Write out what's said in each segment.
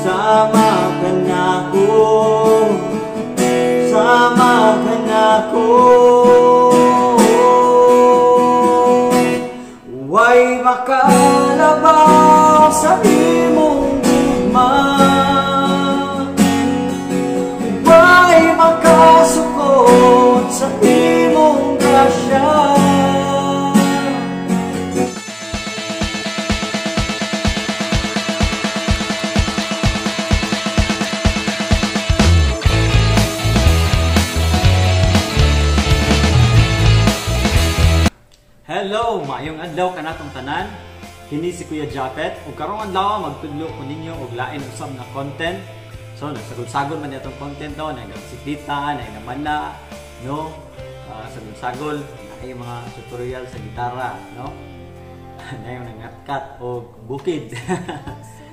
sama ka na ko, sama ka na ko. Way makalabaw sa imong gugma, way makasukot sa imong grasya. Hello, maayong adlaw kanatong tanan. Kini si Kuya Japet ug karong adlaw magtudlo ko ninyo og lain usab na content. So nagsagol-sagol man itong content no, nagsiklita, nagamana, no. Sagol-sagol ay mga tutorial sa gitara, no. Nayon nangatkat og bukid.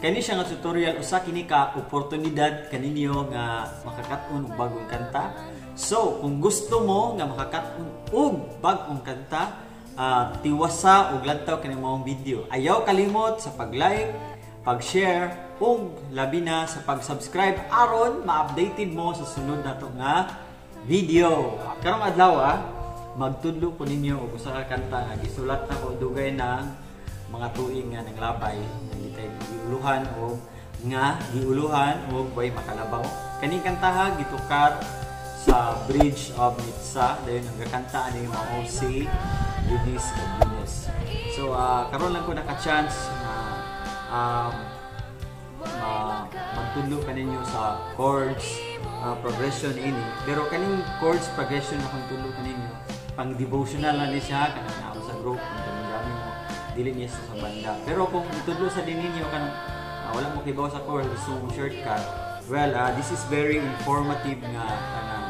Kani siya nga tutorial usa kini ka oportunidad kaninyo nga makakat-on og bagong kanta. So kung gusto mo nga makakat-on og bagong kanta, tiwasa og lantaw kini mong video. Ayaw kalimot sa pag-like, pag-share ug labi na sa pag-subscribe aron ma-updated mo sa sunod nato nga video. Karong adlaw magtudlo ko ninyo og usa ka kanta nga gisulat na ko dugay ng mga tuig nga nanglabay nga gitay giuluhan og way makalabaw. Kani kantaha gitukar sa Bridge of Nitsa dayon ang kakanta ani mga OC Eunice and Eunice. So karon lang ko naka-chance na magtudlo kaninyo sa chords progression ini. Pero kaning chords progression na kung tudlo kaninyo pang devotional na ni siya kanang naa sa group kung dami mo dili niya sa banda. Pero kung tudlo sa din ninyo kanang wala mo kibaw sa chords gusto mo shortcut, well this is very informative nga kanang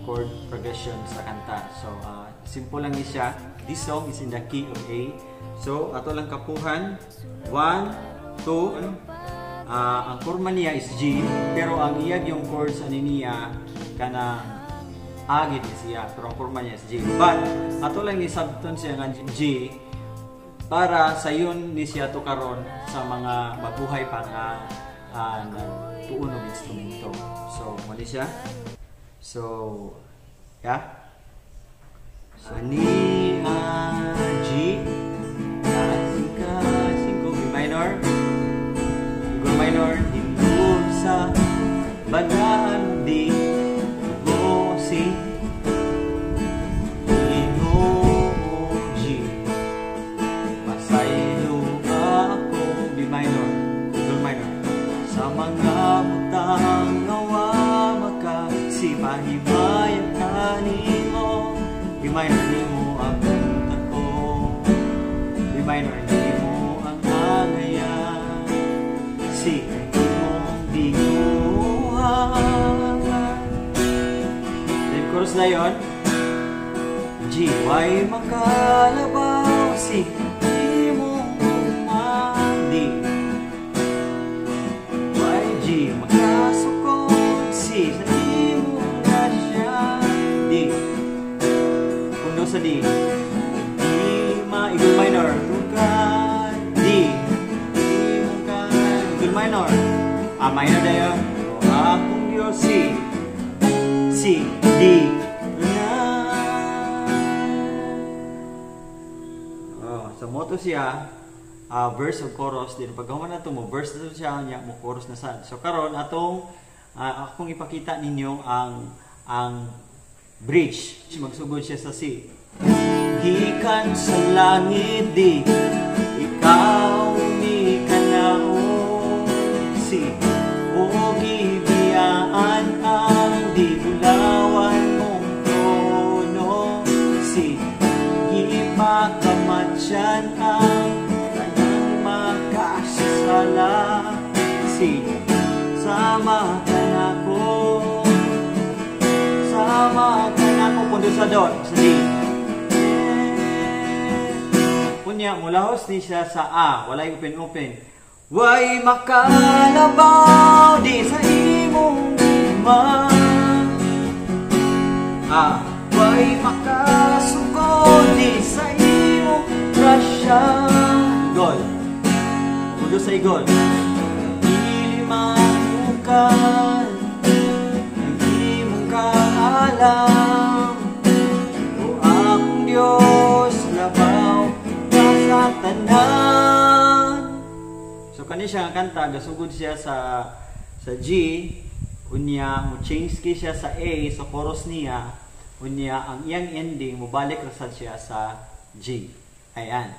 chord progression sa kanta. So simple lang ni siya. This song is in the key of A. So ato lang kapuhan 1, 2. Ang kurma niya is G, pero ang iyag yung chords ani niya kana A gid siya, pero ang kurma niya is G. But ato lang ni subtone siya nga G para sayon ni siya to karon sa mga mabuhay pa nga tuon og instrumento. So mo ni siya. So, yeah. So, ni G, C minor, hingkod sa bandaan D, C, G, pasaylo ako B minor, sa mga butang nawa si pahimayang kanimo B minor nimo ang punta ko, B minor nimo ang angayan, si imong biguhan. Then chorus na yun G, way makalabaw si imong umandi, Y, G, makasukot si sa sa D, Eagle minor, tukan D, Eagle minor, minor dayo, akong Diyos C, D, so mo to siya verse of chorus din. Pagkahuman na ito mo verse na siya niya mo chorus na sad. So karon atong akong ipakita ninyo ang bridge. Magsugod siya sa C. Gikan sa langit di ikaw ni kanaon, si o gibiyaan ang di bulawan mong trono, si gipakamatyan ang kanang makasasala, si sama ka nako, sama ka nako. Pundo sa do sa D. Kunya, mulahos ni siya sa A. Walay open-open. Way makalabaw di sa imong gugma. Way makasugod di sa imong grasya. Gol. Sudo sa igol. Dili manukan, hindi mo kaalam, o akong Diyos, labaw ka sa tanan. So kani siya nga kanta, gasugod siya sa G, unya mo change kay siya sa A, sa chorus niya, unya ang iyang ending mobalik ra sad siya sa G. Ayan.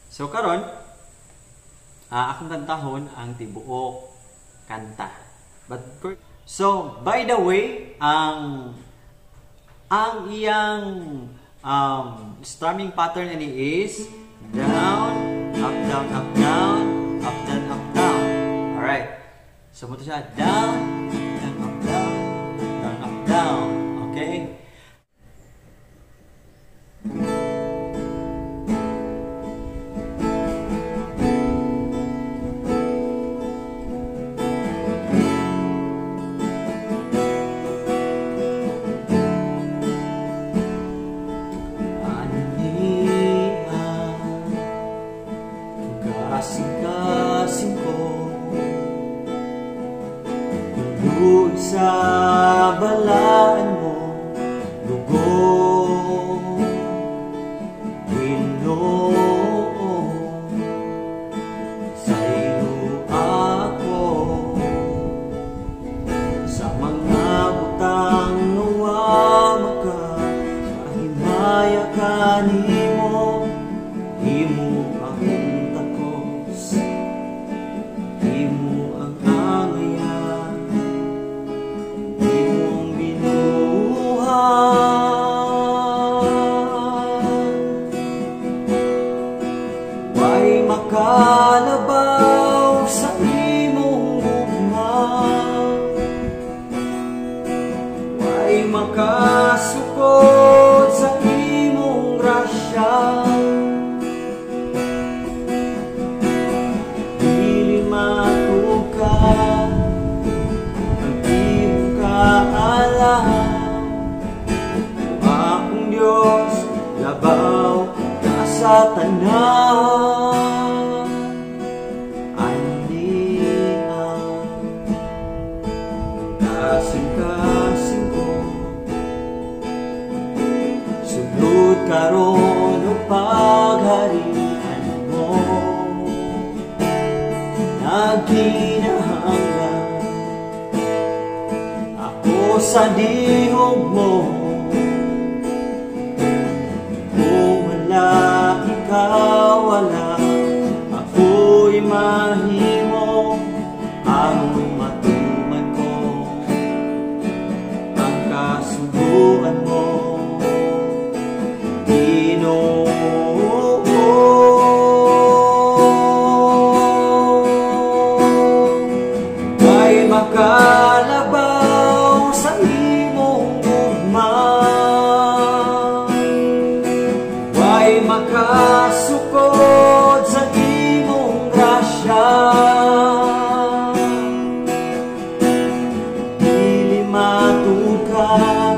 So karon, akong kantahon ang tibuok kanta. So by the way, ang iyang strumming pattern ni is down, up, down, up, down, up, down, up, down. Alright. So mo siya down, down, up, down, down, up, down. Okay? Kasing-kasing ko lugod sa balaan mo, lugod Ginoo, sa iyo ako sa mga butang nuwama ka, mahimaya ka nimo, imo ang takos, imo ang angayan, imong binuhat. Way makalabaw sa imong gugma, way makasukod sa imong grasya. Dili matukan, ang imong kaalam, o akong Diyos, labaw ka sa tanan. Anian, kasing-kasing ko, sulod karon o pagharian mo, nagkinahanglan ako sa dihog mo. Kung wala ikaw, wala ako'y mahimo, ako'y matuman ko ang kasubuan mo, Ginoo. Ay makalabaw sa imong gugma, way makasukod sa imong grasya. Dili matukan,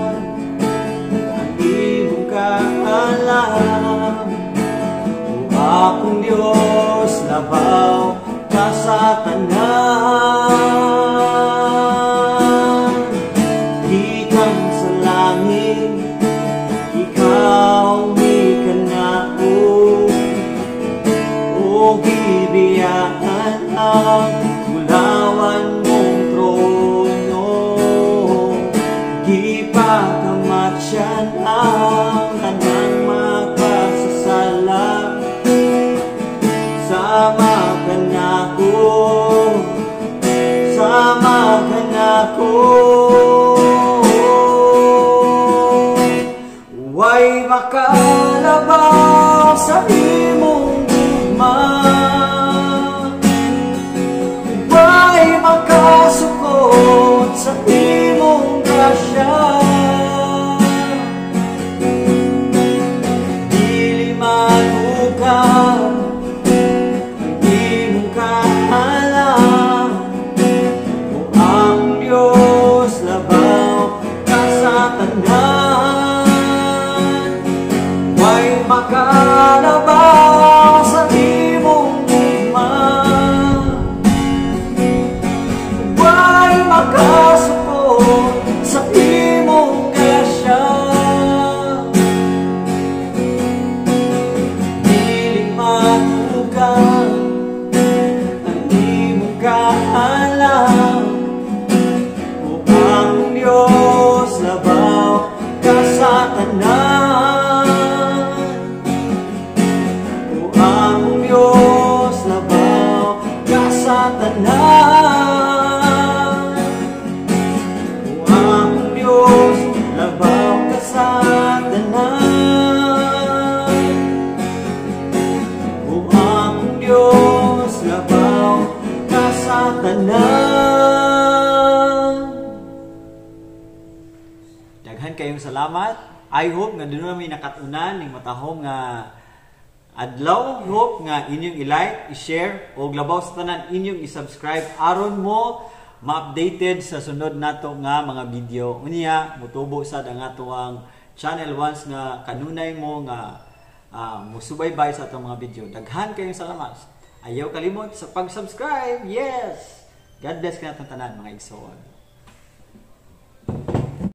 ang imong kaalam, o akong Diyos, labaw ka sa tanan. Gikan sa langit, ikaw ni kanao, o gibiyaan ang gulawan mong trono. Gipakamatyan ang tanang makasasala, sama ka nako, sama ka nako. Way makalabaw sa imong gugma, way makasukod sa imong grasya. Dili manukan, ang imong kaalam, o ang Diyos, labaw ka sa tanan. Way makalabaw tanan. Daghan kayong salamat. I hope nga doon namin nakatunan ning matahong nga adlaw. Hope nga inyong i-like, i-share o labaw sa tanan inyong i-subscribe aron mo ma-updated sa sunod nato nga mga video. Unya mutubo sad ang ato ang channel once nga kanunay mo nga musubaybay sa atong mga video. Daghan kayong salamat. Ayaw kalimot sa pag-subscribe. Yes! God bless ka natong tanan mga igsoon.